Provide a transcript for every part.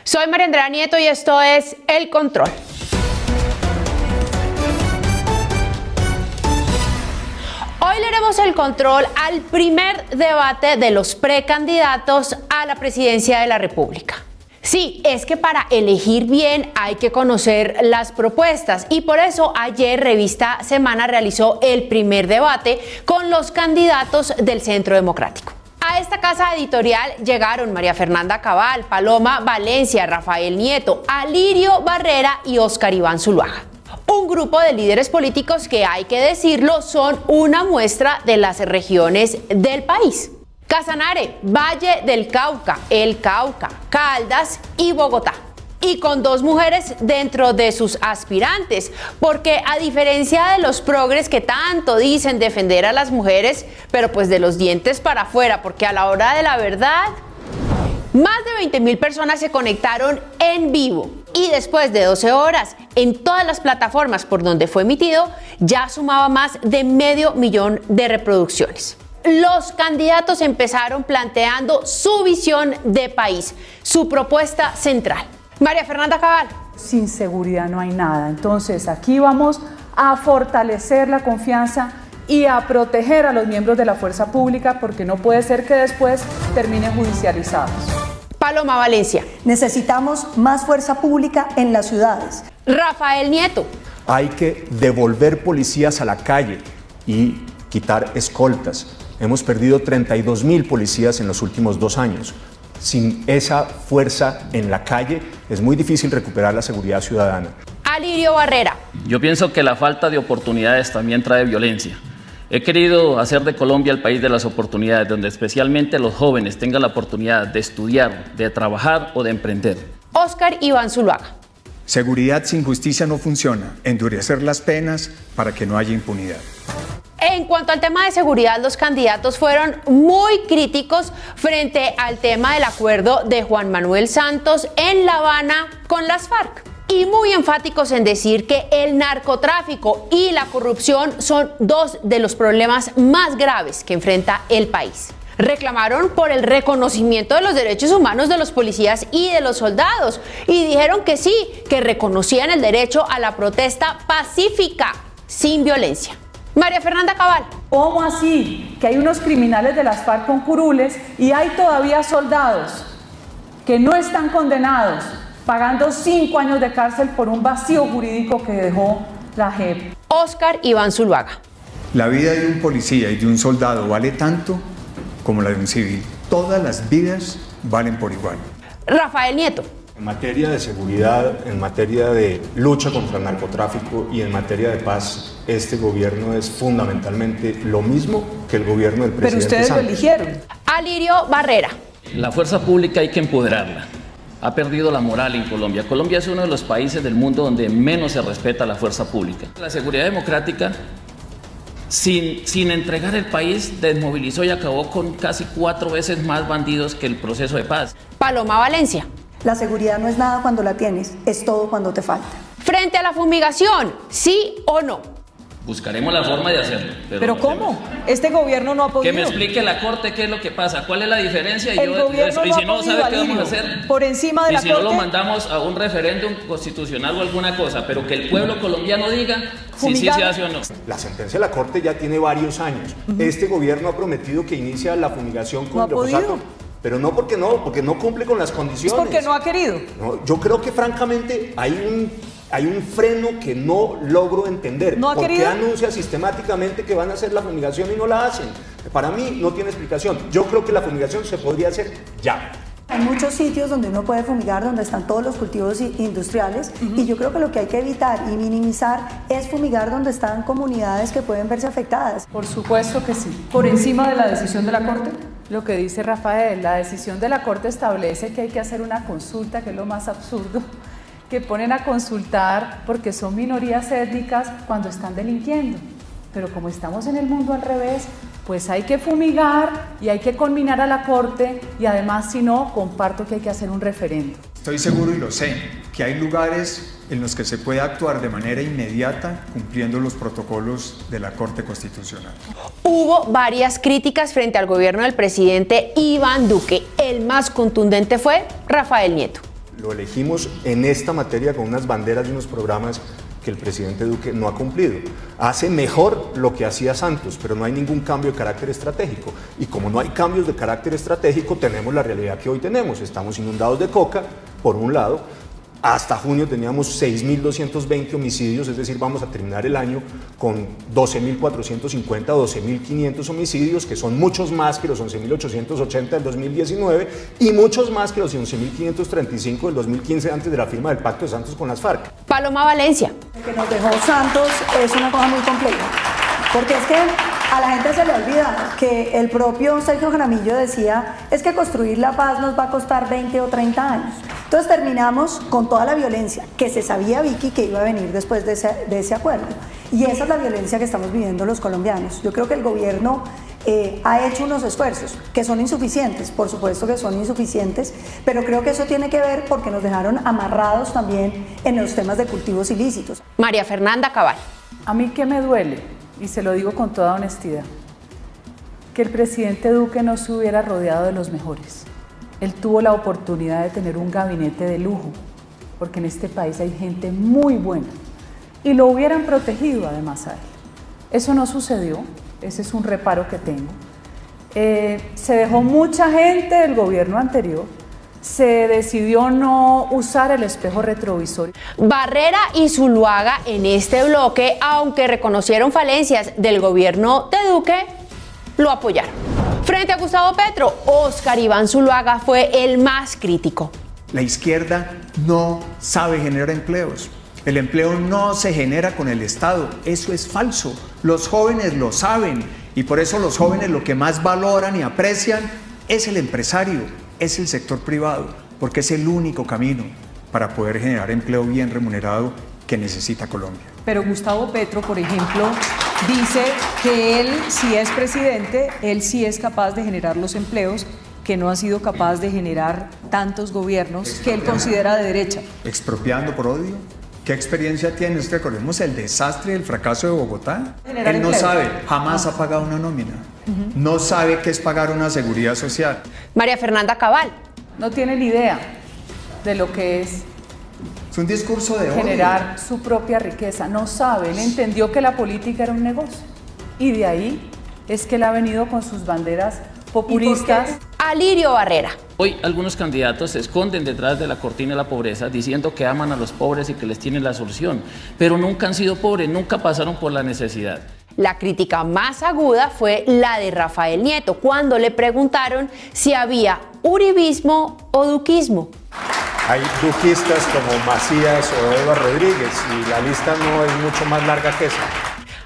Soy María Andrea Nieto y esto es El Control. Hoy le haremos el control al primer debate de los precandidatos a la presidencia de la República. Sí, es que para elegir bien hay que conocer las propuestas y por eso ayer Revista Semana realizó el primer debate con los candidatos del Centro Democrático. A esta casa editorial llegaron María Fernanda Cabal, Paloma Valencia, Rafael Nieto, Alirio Barrera y Óscar Iván Zuluaga. Un grupo de líderes políticos que, hay que decirlo, son una muestra de las regiones del país. Casanare, Valle del Cauca, El Cauca, Caldas y Bogotá. Y con dos mujeres dentro de sus aspirantes, porque a diferencia de los progres que tanto dicen defender a las mujeres, pero pues de los dientes para afuera, porque a la hora de la verdad, más de 20,000 personas se conectaron en vivo y después de 12 horas en todas las plataformas por donde fue emitido, ya sumaba más de 500,000 de reproducciones. Los candidatos empezaron planteando su visión de país, su propuesta central. María Fernanda Cabal. Sin seguridad no hay nada. Entonces aquí vamos a fortalecer la confianza y a proteger a los miembros de la fuerza pública porque no puede ser que después terminen judicializados. Paloma Valencia. Necesitamos más fuerza pública en las ciudades. Rafael Nieto. Hay que devolver policías a la calle y quitar escoltas. Hemos perdido 32,000 policías en los últimos 2 años. Sin esa fuerza en la calle es muy difícil recuperar la seguridad ciudadana. Alirio Barrera. Yo pienso que la falta de oportunidades también trae violencia. He querido hacer de Colombia el país de las oportunidades, donde especialmente los jóvenes tengan la oportunidad de estudiar, de trabajar o de emprender. Óscar Iván Zuluaga. Seguridad sin justicia no funciona. Endurecer las penas para que no haya impunidad. En cuanto al tema de seguridad, los candidatos fueron muy críticos frente al tema del acuerdo de Juan Manuel Santos en La Habana con las FARC. Y muy enfáticos en decir que el narcotráfico y la corrupción son dos de los problemas más graves que enfrenta el país. Reclamaron por el reconocimiento de los derechos humanos de los policías y de los soldados y dijeron que sí, que reconocían el derecho a la protesta pacífica, sin violencia. María Fernanda Cabal. ¿Cómo así? Que hay unos criminales de las FARC con curules y hay todavía soldados que no están condenados, pagando 5 años de cárcel por un vacío jurídico que dejó la JEP. Óscar Iván Zuluaga. La vida de un policía y de un soldado vale tanto como la de un civil. Todas las vidas valen por igual. Rafael Nieto. En materia de seguridad, en materia de lucha contra el narcotráfico y en materia de paz, este gobierno es fundamentalmente lo mismo que el gobierno del presidente Pero ustedes Santos. lo eligieron. Alirio Barrera. La fuerza pública hay que empoderarla. Ha perdido la moral en Colombia. Colombia es uno de los países del mundo donde menos se respeta la fuerza pública. La seguridad democrática, sin entregar el país, desmovilizó y acabó con casi 4 veces más bandidos que el proceso de paz. Paloma Valencia. La seguridad no es nada cuando la tienes, es todo cuando te falta. Frente a la fumigación, ¿sí o no? Buscaremos la forma de hacerlo. ¿Pero cómo? Este gobierno no ha podido. Que me explique la Corte qué es lo que pasa, cuál es la diferencia y El gobierno y no si ha no podido, sabe qué vamos a Alirio. hacer. Por encima de y la si no lo Corte. mandamos a un referéndum constitucional o alguna cosa, pero que el pueblo colombiano diga si sí Fumigar. se hace o no. La sentencia de la Corte ya tiene varios años. Este gobierno ha prometido que inicia la fumigación con No ha glifosato, podido. pero no porque no cumple con las condiciones. Es porque no ha querido. No, yo creo que francamente hay un freno que no logro entender. ¿No ha ¿Por qué querido? anuncia sistemáticamente que van a hacer la fumigación y no la hacen? Para mí no tiene explicación. Yo creo que la fumigación se podría hacer ya. Hay muchos sitios donde uno puede fumigar, donde están todos los cultivos industriales y yo creo que lo que hay que evitar y minimizar es fumigar donde están comunidades que pueden verse afectadas. Por supuesto que sí. Por encima de la decisión de la Corte. Lo que dice Rafael, la decisión de la Corte establece que hay que hacer una consulta, que es lo más absurdo, que ponen a consultar porque son minorías étnicas cuando están delinquiendo. Pero como estamos en el mundo al revés, pues hay que fumigar y hay que conminar a la Corte y además, si no, comparto que hay que hacer un referendo. Estoy seguro y lo sé, que hay lugares en los que se puede actuar de manera inmediata cumpliendo los protocolos de la Corte Constitucional. Hubo varias críticas frente al gobierno del presidente Iván Duque. El más contundente fue Rafael Nieto. Lo elegimos en esta materia con unas banderas y unos programas que el presidente Duque no ha cumplido. Hace mejor lo que hacía Santos, pero no hay ningún cambio de carácter estratégico. Y como no hay cambios de carácter estratégico, tenemos la realidad que hoy tenemos. Estamos inundados de coca, por un lado. Hasta junio teníamos 6.220 homicidios, es decir, vamos a terminar el año con 12.450, 12.500 homicidios, que son muchos más que los 11.880 del 2019 y muchos más que los 11.535 del 2015 antes de la firma del Pacto de Santos con las FARC. Paloma Valencia. Lo que nos dejó Santos es una cosa muy compleja, porque es que a la gente se le olvida que el propio Sergio Jaramillo decía, es que construir la paz nos va a costar 20 o 30 años. Entonces terminamos con toda la violencia que se sabía, Vicky, que iba a venir después de ese acuerdo. Y esa es la violencia que estamos viviendo los colombianos. Yo creo que el gobierno ha hecho unos esfuerzos que son insuficientes, por supuesto que son insuficientes, pero creo que eso tiene que ver porque nos dejaron amarrados también en los temas de cultivos ilícitos. María Fernanda Cabal. A mí que me duele, y se lo digo con toda honestidad, que el presidente Duque no se hubiera rodeado de los mejores. Él tuvo la oportunidad de tener un gabinete de lujo, porque en este país hay gente muy buena, y lo hubieran protegido además a él. Eso no sucedió, ese es un reparo que tengo. Se dejó mucha gente del gobierno anterior, se decidió no usar el espejo retrovisor. Barrera y Zuluaga en este bloque, aunque reconocieron falencias del gobierno de Duque, lo apoyaron. Frente a Gustavo Petro, Óscar Iván Zuluaga fue el más crítico. La izquierda no sabe generar empleos. El empleo no se genera con el Estado. Eso es falso. Los jóvenes lo saben y por eso los jóvenes lo que más valoran y aprecian es el empresario, es el sector privado, porque es el único camino para poder generar empleo bien remunerado que necesita Colombia. Pero Gustavo Petro, por ejemplo, dice que él, si es presidente, él sí es capaz de generar los empleos que no ha sido capaz de generar tantos gobiernos que él considera de derecha. ¿Expropiando por odio? ¿Qué experiencia tiene? Recordemos el desastre y el fracaso de Bogotá. Generar Él no empleo. sabe, jamás ha pagado una nómina. No sabe qué es pagar una seguridad social. María Fernanda Cabal. No tiene ni idea de lo que es Es un discurso de odio. generar su propia riqueza. No sabe, él entendió que la política era un negocio. Y de ahí es que él ha venido con sus banderas populistas. Alirio Barrera. Hoy algunos candidatos se esconden detrás de la cortina de la pobreza diciendo que aman a los pobres y que les tienen la solución, pero nunca han sido pobres, nunca pasaron por la necesidad. La crítica más aguda fue la de Rafael Nieto, cuando le preguntaron si había uribismo o duquismo. Hay duquistas como Macías o Eva Rodríguez y la lista no es mucho más larga que esa.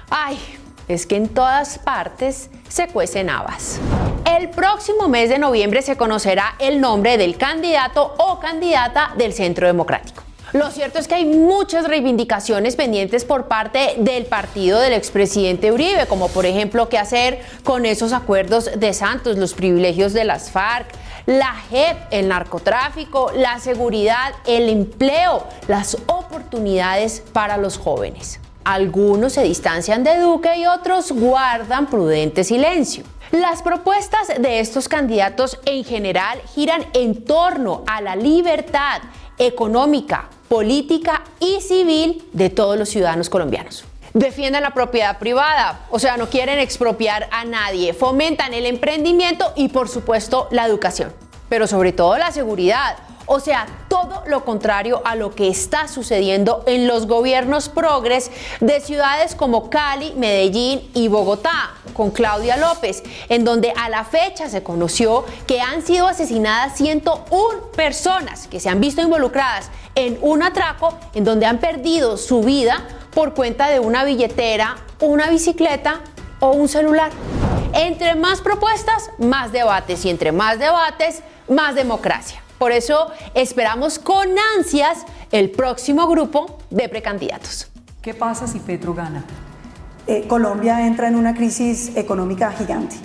Ay, es que en todas partes se cuecen habas. El próximo mes de noviembre se conocerá el nombre del candidato o candidata del Centro Democrático. Lo cierto es que hay muchas reivindicaciones pendientes por parte del partido del expresidente Uribe, como por ejemplo qué hacer con esos acuerdos de Santos, los privilegios de las FARC, la JEP, el narcotráfico, la seguridad, el empleo, las oportunidades para los jóvenes. Algunos se distancian de Duque y otros guardan prudente silencio. Las propuestas de estos candidatos en general giran en torno a la libertad económica, política y civil de todos los ciudadanos colombianos. Defienden la propiedad privada, o sea, no quieren expropiar a nadie, fomentan el emprendimiento y por supuesto la educación, pero sobre todo la seguridad. O sea, todo lo contrario a lo que está sucediendo en los gobiernos progres de ciudades como Cali, Medellín y Bogotá, con Claudia López, en donde a la fecha se conoció que han sido asesinadas 101 personas que se han visto involucradas en un atraco en donde han perdido su vida por cuenta de una billetera, una bicicleta o un celular. Entre más propuestas, más debates y entre más debates, más democracia. Por eso esperamos con ansias el próximo grupo de precandidatos. ¿Qué pasa si Petro gana? Colombia entra en una crisis económica gigante.